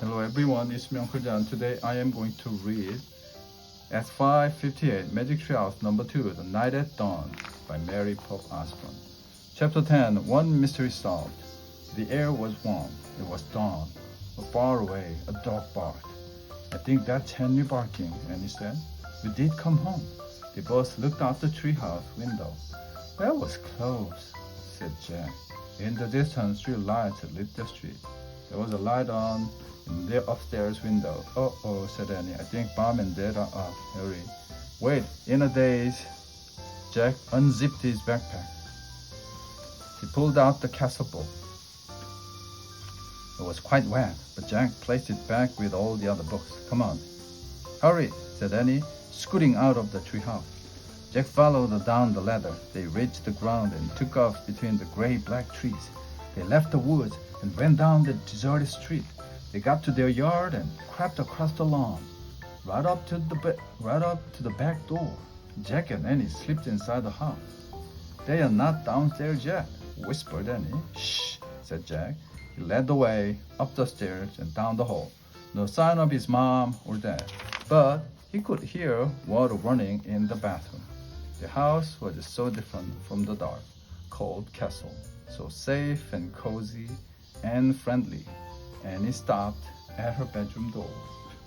Hello everyone, it's me Uncle John. Today I am going to read S558 Magic Tree House number 2, The Night at Dawn by Mary Pope Osborne. Chapter 10, One Mystery Solved. The air was warm. It was dawn. But far away, a dog barked. I think that's Henry barking, Annie said. We did come home. They both looked out the treehouse window. That was close, said Jack. In the distance, street lights lit the street. There was a light on in the upstairs window. Oh, said Annie. I think Mom and Dad are up. Hurry. Wait, in a daze, Jack unzipped his backpack. He pulled out the castle book. It was quite wet, but Jack placed it back with all the other books. Come on. Hurry, said Annie, scooting out of the treehouse. Jack followed down the ladder. They reached the ground and took off between the gray-black trees. They left the woods and went down the deserted street. They got to their yard and crept across the lawn, right up to the back door. Jack and Annie slipped inside the house. They are not downstairs yet, whispered Annie. Shh, said Jack. He led the way up the stairs and down the hall. No sign of his mom or dad, but he could hear water running in the bathroom. The house was so different from the dark, cold castle, so safe and cozy and friendly. Annie stopped at her bedroom door.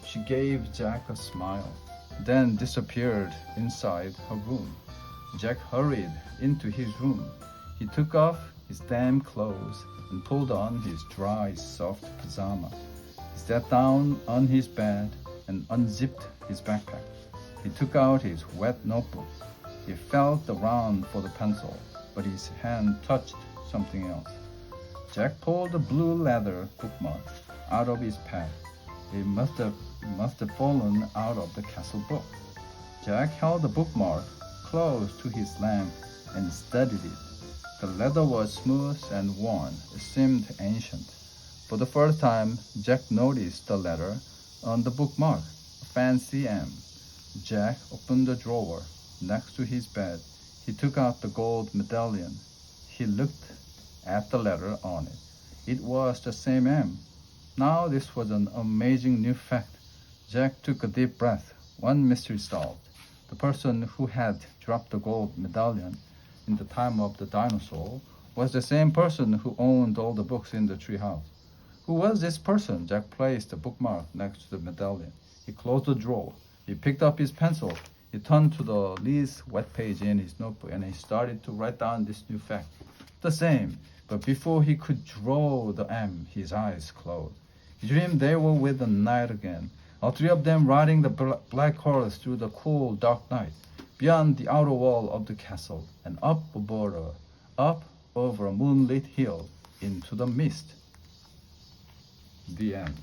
She gave Jack a smile, then disappeared inside her room. Jack hurried into his room. He took off his damp clothes and pulled on his dry, soft pajama. He sat down on his bed and unzipped his backpack. He took out his wet notebook. He felt around for the pencil, but his hand touched something else. Jack pulled the blue leather bookmark out of his pad. It must have fallen out of the castle book. Jack held the bookmark close to his lamp and studied it. The leather was smooth and worn. It seemed ancient. For the first time, Jack noticed the letter on the bookmark, a fancy M. Jack opened the drawer next to his bed. He took out the gold medallion. He looked at the letter on it. It was the same M. Now this was an amazing new fact. Jack took a deep breath. One mystery solved. The person who had dropped the gold medallion in the time of the dinosaur was the same person who owned all the books in the treehouse. Who was this person? Jack placed the bookmark next to the medallion. He closed the drawer. He picked up his pencil. He turned to the least wet page in his notebook and he started to write down this new fact. The same, but before he could draw the M, his eyes closed. He dreamed they were with the night again. All three of them riding the black horse through the cool, dark night, beyond the outer wall of the castle, and up over a moonlit hill into the mist. The end.